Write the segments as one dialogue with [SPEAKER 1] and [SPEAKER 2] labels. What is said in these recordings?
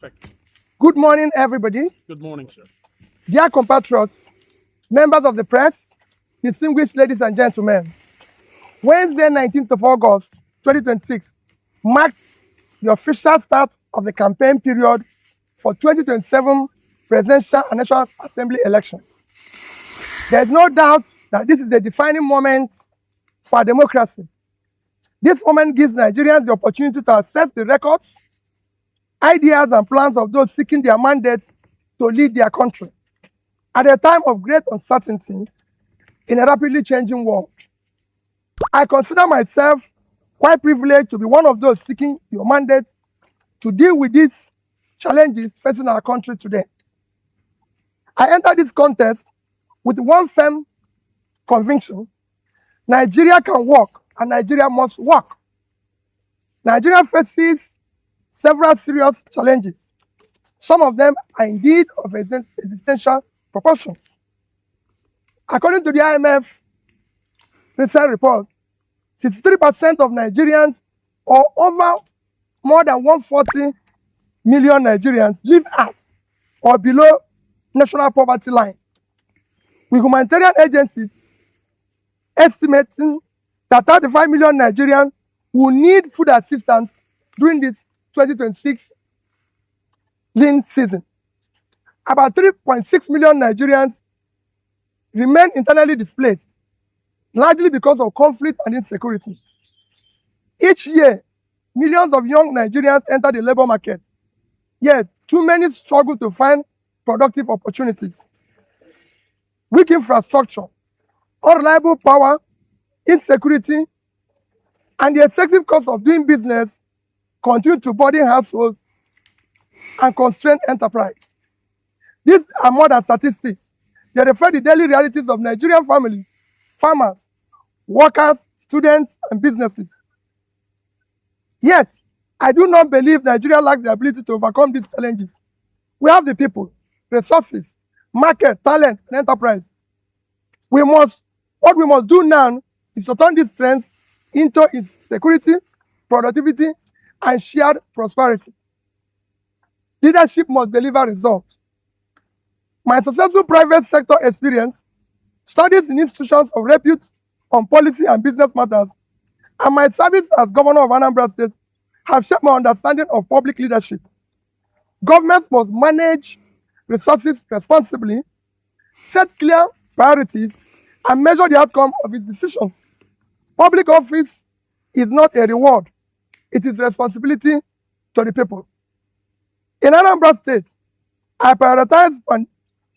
[SPEAKER 1] Perfect.
[SPEAKER 2] Good morning, everybody.
[SPEAKER 1] Good morning, sir.
[SPEAKER 2] Dear compatriots, members of the press, distinguished ladies and gentlemen, Wednesday, 19th of August, 2026, marked the official start of the campaign period for 2027 presidential and national assembly elections. There is no doubt that this is a defining moment for our democracy. This moment gives Nigerians the opportunity to assess the records, ideas, and plans of those seeking their mandate to lead their country at a time of great uncertainty in a rapidly changing world. I consider myself quite privileged to be one of those seeking your mandate to deal with these challenges facing our country today. I enter this contest with one firm conviction: Nigeria can work and Nigeria must work. Nigeria faces several serious challenges. Some of them are indeed of existential proportions. According to the IMF recent report, 63% of Nigerians, or over more than 140 million Nigerians, live at or below national poverty line, with humanitarian agencies estimating that 35 million Nigerians will need food assistance during this 2026 lean season. About 3.6 million Nigerians remain internally displaced, largely because of conflict and insecurity. Each year, millions of young Nigerians enter the labor market, yet too many struggle to find productive opportunities. Weak infrastructure, unreliable power, insecurity, and the excessive cost of doing business continue to burden households and constrain enterprise. These are more than statistics. They reflect the daily realities of Nigerian families, farmers, workers, students, and businesses. Yet, I do not believe Nigeria lacks the ability to overcome these challenges. We have the people, resources, market, talent, and enterprise. What we must do now is to turn these strengths into its security, productivity, and shared prosperity. Leadership must deliver results. My successful private sector experience, studies in institutions of repute on policy and business matters, and my service as governor of Anambra State have shaped my understanding of public leadership. Governments must manage resources responsibly, set clear priorities, and measure the outcome of its decisions. Public office is not a reward. It is responsibility to the people. In Anambra State, I prioritize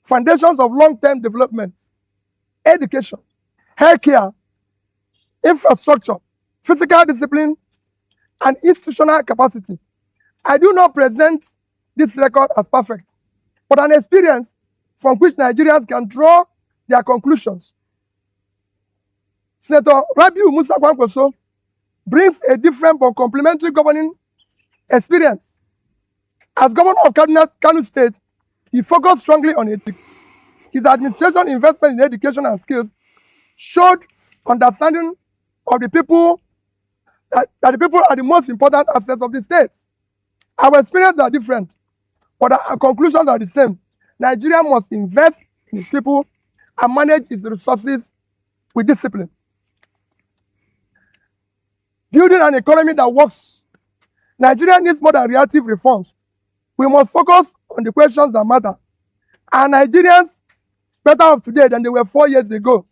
[SPEAKER 2] foundations of long-term development, education, healthcare, infrastructure, physical discipline, and institutional capacity. I do not present this record as perfect, but an experience from which Nigerians can draw their conclusions. Senator Rabiu Musa Kwankwaso brings a different but complementary governing experience. As governor of Kano State, he focused strongly on education. His administration investment in education and skills showed understanding of the people, that the people are the most important assets of the state. Our experiences are different, but our conclusions are the same. Nigeria must invest in its people and manage its resources with discipline. Building an economy that works. Nigeria needs more than reactive reforms. We must focus on the questions that matter. Are Nigerians better off today than they were 4 years ago?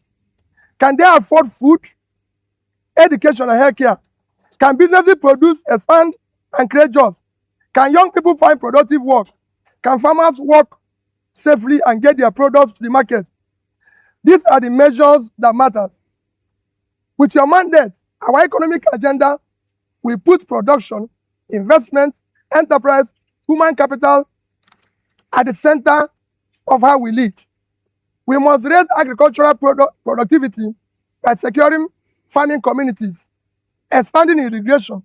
[SPEAKER 2] Can they afford food, education, and healthcare? Can businesses produce, expand, and create jobs? Can young people find productive work? Can farmers work safely and get their products to the market? These are the measures that matter. With your mandate, our economic agenda will put production, investment, enterprise, human capital at the center of how we lead. We must raise agricultural productivity by securing farming communities, expanding irrigation,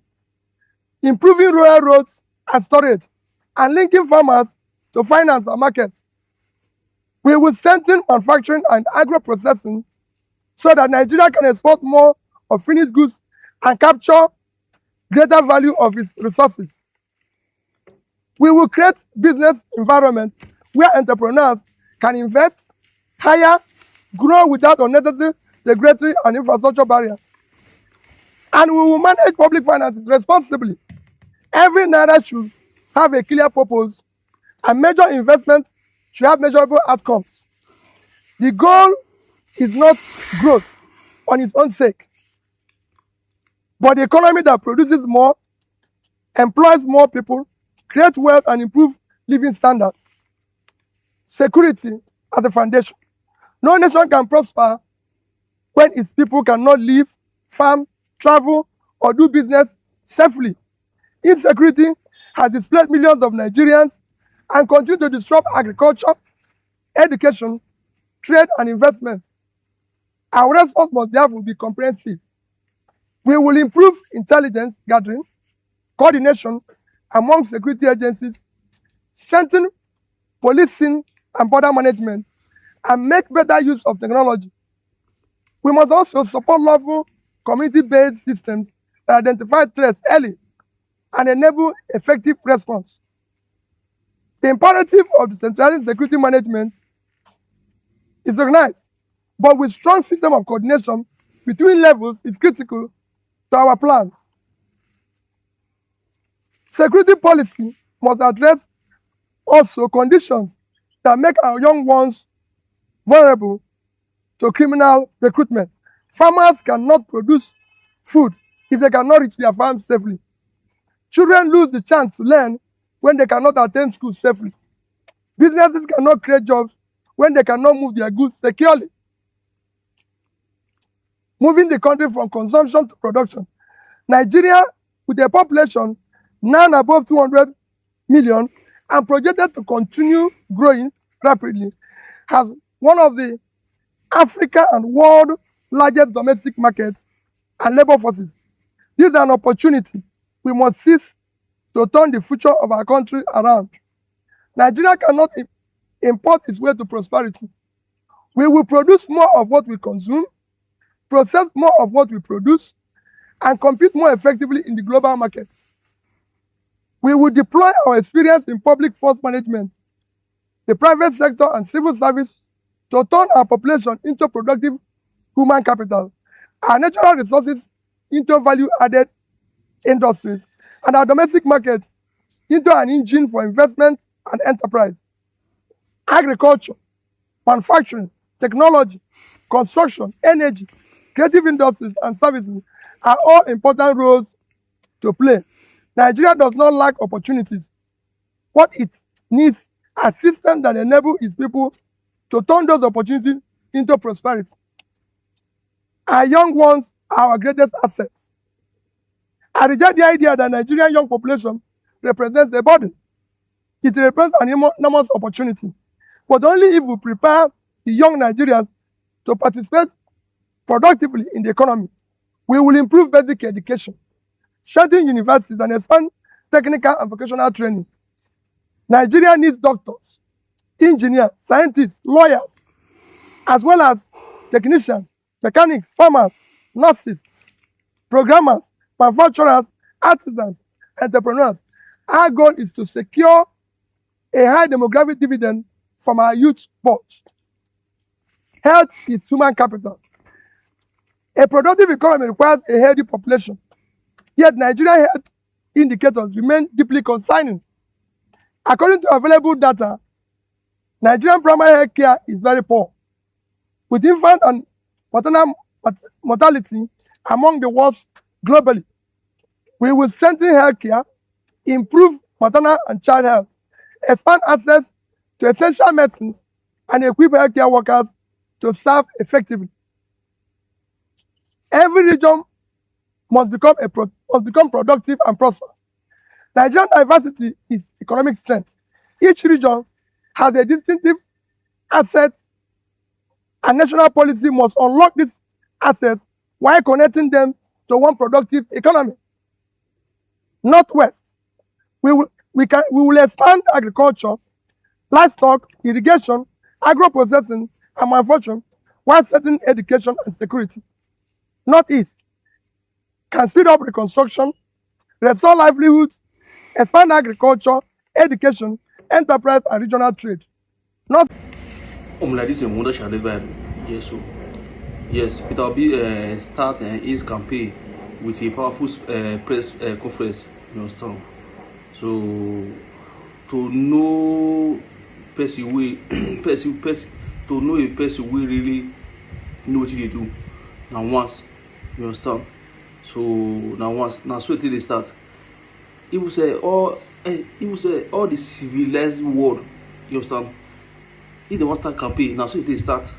[SPEAKER 2] improving rural roads and storage, and linking farmers to finance and markets. We will strengthen manufacturing and agro-processing so that Nigeria can export more of finished goods and capture greater value of its resources. We will create business environment where entrepreneurs can invest, hire, grow without unnecessary regulatory and infrastructure barriers. And we will manage public finances responsibly. Every naira should have a clear purpose, and major investment should have measurable outcomes. The goal is not growth on its own sake, but the economy that produces more, employs more people, creates wealth, and improves living standards. Security as a foundation. No nation can prosper when its people cannot live, farm, travel, or do business safely. Insecurity has displaced millions of Nigerians and continues to disrupt agriculture, education, trade, and investment. Our response must therefore be comprehensive. We will improve intelligence gathering, coordination among security agencies, strengthen policing and border management, and make better use of technology. We must also support lawful community-based systems that identify threats early and enable effective response. The imperative of decentralized security management is recognized, but with strong system of coordination between levels is critical to our plans. Security policy must address also conditions that make our young ones vulnerable to criminal recruitment. Farmers cannot produce food if they cannot reach their farms safely. Children lose the chance to learn when they cannot attend school safely. Businesses cannot create jobs when they cannot move their goods securely. Moving the country from consumption to production. Nigeria, with a population now above 200 million and projected to continue growing rapidly, has one of the Africa and world largest domestic markets and labor forces. This is an opportunity we must seize to turn the future of our country around. Nigeria cannot import its way to prosperity. We will produce more of what we consume, process more of what we produce, and compete more effectively in the global markets. We will deploy our experience in public force management, the private sector, and civil service to turn our population into productive human capital, our natural resources into value-added industries, and our domestic market into an engine for investment and enterprise. Agriculture, manufacturing, technology, construction, energy, creative industries, and services are all important roles to play. Nigeria does not lack opportunities. What it needs are systems that enable its people to turn those opportunities into prosperity. Our young ones are our greatest assets. I reject the idea that Nigerian young population represents a burden. It represents an enormous opportunity, but only if we prepare the young Nigerians to participate productively in the economy. We will improve basic education, strengthen universities, and expand technical and vocational training. Nigeria needs doctors, engineers, scientists, lawyers, as well as technicians, mechanics, farmers, nurses, programmers, manufacturers, artisans, entrepreneurs. Our goal is to secure a high demographic dividend from our youth bulge. Health is human capital. A productive economy requires a healthy population. Yet Nigerian health indicators remain deeply concerning. According to available data, Nigerian primary health care is very poor, with infant and maternal mortality among the worst globally. We will strengthen health care, improve maternal and child health, expand access to essential medicines, and equip healthcare workers to serve effectively. Every region must become productive and prosper. Nigerian diversity is economic strength. Each region has a distinctive asset, and national policy must unlock these assets while connecting them to one productive economy. Northwest, we will expand agriculture, livestock, irrigation, agro-processing, and manufacturing while strengthening education and security. Northeast can speed up reconstruction, restore livelihoods, expand agriculture, education, enterprise, and regional trade. Not
[SPEAKER 1] Like this, Wonder shall never. Yes, so yes, Peter Obi start his campaign with a powerful press conference. You understand? So to know person way, person to know a person we really know what they do. Now once, you understand? So now so they start. It will say all the civilized world. You understand? If they want to start campaign, now so they start.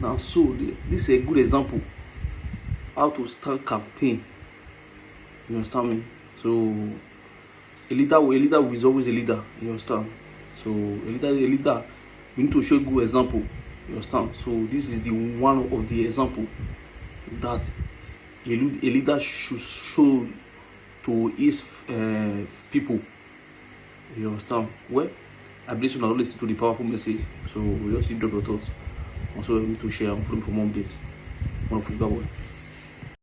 [SPEAKER 1] Now so this is a good example how to start campaign. You understand me? So a leader is always a leader. You understand? So a leader, you need to show good example. You understand? So this is the one of the example that a leader should show to his people. You understand? Well, I believe you not listen to the powerful message. So we just drop your thoughts. Also, we need to share and follow for more updates. One of Boy.